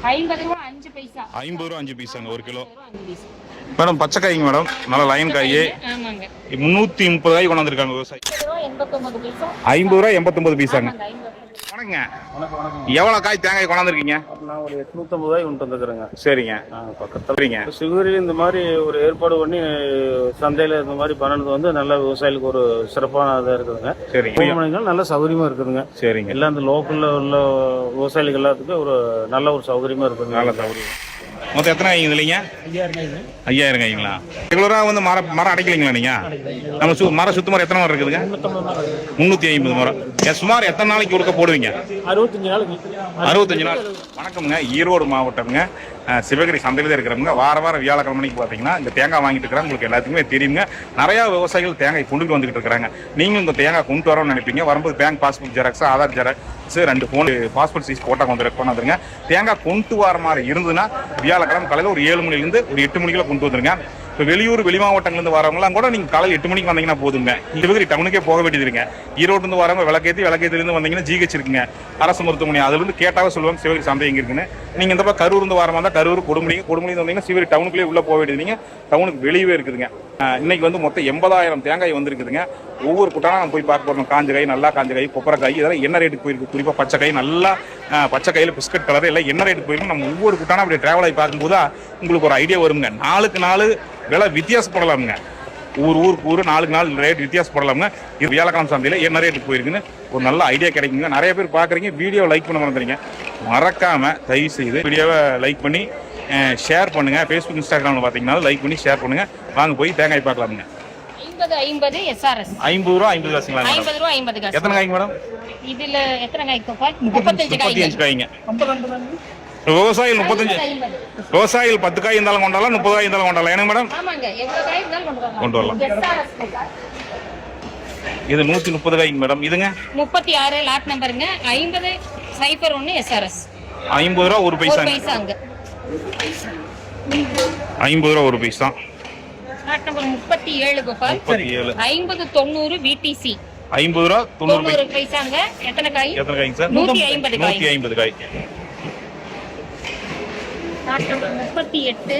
50 ரூபா 5 பைசா. 50 ரூபா 5 பைசாங்க ஒரு கிலோ. மேடம் பச்சை காய்ங்க மேடம், நல்ல லைன் காய். ஆமாங்க. 330 காய் கொண்டு வந்திருக்காங்க விவசாயி. 89 பைசா. 50 ரூபா 89 பைசாங்க. வணக்கங்க. வணக்கம். எவ்வளவு காய் தேங்காய் கொண்டாந்துருக்கீங்க? நான் ஒரு 850 ரூபாய் கொண்டு வந்துக்கிறேங்க. சரிங்க. பக்கத்துல சிவகிரியில் இந்த மாதிரி ஒரு ஏற்பாடு பண்ணி சந்தையில இந்த மாதிரி பண்ணது வந்து நல்ல விவசாயிகளுக்கு ஒரு சிறப்பான இதாக இருக்குதுங்க. சரிங்க. நல்ல சௌகரியமா இருக்குதுங்க. சரிங்க. எல்லாம் இந்த லோக்கல்ல உள்ள விவசாயிகள் எல்லாத்துக்கும் ஒரு நல்ல ஒரு சௌகரியமா இருக்குதுங்க. நல்ல சௌகரியம். மொத்தம் எத்தனை காய்ங்க இல்லைங்க? 5000 காய்ங்களா? ரெகுலரா வந்து மரம் அடைக்கலைங்களா நீங்க? நம்ம மரம் சுத்து மரம் எத்தனை மரம் இருக்குதுங்க? 350 மரம். சுமார் எத்தனை நாளைக்கு ஒருக்க போடுவீங்க? 65 நாள். வணக்கம்ங்க. ஈரோடு மாவட்டம்ங்க, சிவகிரி சந்தையில தான் இருக்கிறவங்க. வாரம் வியாழக்கிழமைக்கு பார்த்தீங்கன்னா இந்த தேங்காய் வாங்கிட்டு இருக்கிறாங்க. உங்களுக்கு எல்லாத்துக்குமே தெரியுங்க. நிறைய விவசாயிகள் தேங்காய் கொண்டுட்டு வந்துகிட்டு இருக்கிறாங்க. நீங்களும் இந்த தேங்காய் கொண்டு வரோம்னு நினைப்பீங்க. வரும்போது bank passbook xerox, Aadhaar xerox, 2 phone passport size போட்டா கொண்டு வந்துருங்க. தேங்காய் கொண்டு வர மாதிரி இருந்ததுன்னா வியாழக்கிழமை காலையில் ஒரு 7 மணிலேருந்து ஒரு 8 மணிக்குள்ள கொண்டு வந்துருங்க. இப்போ வெளியூர் வெளி மாவட்டங்கள்லேருந்து வரவங்களாம் கூட நீங்கள் காலையில் 8 மணிக்கு வந்தீங்கன்னா போதுங்க. சிவகிரி டவுனுக்கே போக வேண்டியது இருங்க. ஈரோடு வரவங்க விளக்கேற்றிலேருந்து வந்தீங்கன்னா ஜிஹெச் இருக்குங்க, அரசு மருத்துவமனை. அதுலேருந்து கேட்டாவே சொல்லுவாங்க சிவகிரி சந்தை எங்கே இருக்குன்னு. நீங்கள் இந்த பக்கம் கரூர்ந்து வரமா இருந்தால் கரூர் கொடுமுடியிருந்து வந்தீங்கன்னா சிவகிரி டவுனுக்குள்ளே உள்ளே போக வேண்டியது. நீங்கள் டவுனுக்கு வெளியே இருக்குதுங்க. இன்னைக்கு வந்து மொத்தம் 80,000 தேங்காய் வந்துருக்குதுங்க. ஒவ்வொரு குட்டானா நம்ம போய் பார்க்க போகிறோம். காஞ்ச காய், நல்லா காஞ்ச காய், கொப்பரைக்காய், இதெல்லாம் என்ன ரேட்டுக்கு போயிருக்கு? குறிப்பாக பச்சை காய், நல்லா பச்சை கையில் பிஸ்கட் கலர் எல்லாம் என்ன ரேட்டுக்கு போயிருக்கும். நம்ம ஒவ்வொரு குட்டானா அப்படி டிராவல் ஆகி பார்க்கும்போது உங்களுக்கு ஒரு ஐடியா வருங்க. நாளுக்கு நாள் விலை வித்தியாசப்படலாமுங்க. ஊருக்கு நாளுக்கு நாள் ரேட் வித்தியாசப்படலாமுங்க. இது வியாழக்கிழமை சந்தையில் என்ன ரேட்டுக்கு போயிருக்குன்னு ஒரு நல்ல ஐடியா கிடைக்குங்க. நிறைய பேர் பார்க்குறீங்க, வீடியோ லைக் பண்ண மறந்துறீங்க. மறக்காம தயவு செய்து வீடியோவை லைக் பண்ணி ஷேர் பண்ணுங்க. ஃபேஸ்புக், இன்ஸ்டாகிராமில் பார்த்தீங்கன்னா லைக் பண்ணி ஷேர் பண்ணுங்க. வாங்க போய் தேங்காய் பார்க்கலாமுங்க. 50 SRS. 50 ரூபா 50 காசுங்களா? 50 ரூபா 50 காசு. எத்தனை காய்ங்க மேடம்? இதுல எத்தனை காய்? 35 காய்ங்க. விவசாயிகள் 35, விவசாயிகள் 10 காய் இருந்தாலும் கொண்டாடலாம், 30 காய் இருந்தாலும் கொண்டாடலாம். ஏன்னா மேடம் கொண்டு வரலாம். இது 130 காய்ங்க மேடம். இதுங்க 36 லாட் நம்பருங்க. 50-01 SRS. 50 ரூபா ஒரு பைசா. 50 ரூபா ஒரு paisa. Lot number 37 Gopal. 50-90 VTC. 50 ரூபா 90 பைசாங்க. எத்தனை காய்? எத்தனை காய்ங்க சார்? 150 காய். 150 காய். லாட் நம்பர் 38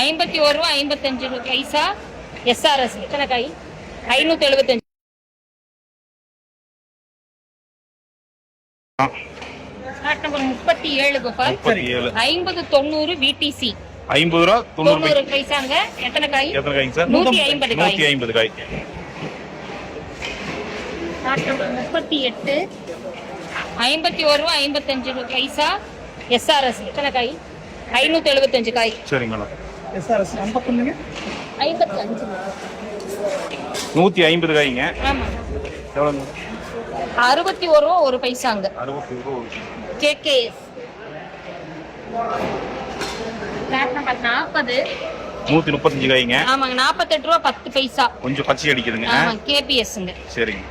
51 ரூபா 55 பைசா SRS. எத்தனை காய்? 575. Lot number 37 Gopal. 50-90 VTC. 50 ரூபா 90 பைசாங்க. எத்தனை காய்? எத்தனை காய்ங்க சார்? 150 காய். 150 காய். லாட் நம்பர் 38 51 ரூபா 55 பைசா SRS. எத்தனை காய்? 575 காய். சரிங்க மேடம். SRS 51ங்க. 55. 150 காய்ங்க. ஆமா. எவ்வளவுங்க? 61 ரூபா ஒரு பைசாங்க. 61 ரூபா. KKS. லாட் நம்பர் 40 135 காய்ங்க. ஆமாங்க. 48 ரூபா 10 பைசா. கொஞ்சம் பச்சை அடிக்குதுங்க. ஆமா, KPSங்க. சரிங்க.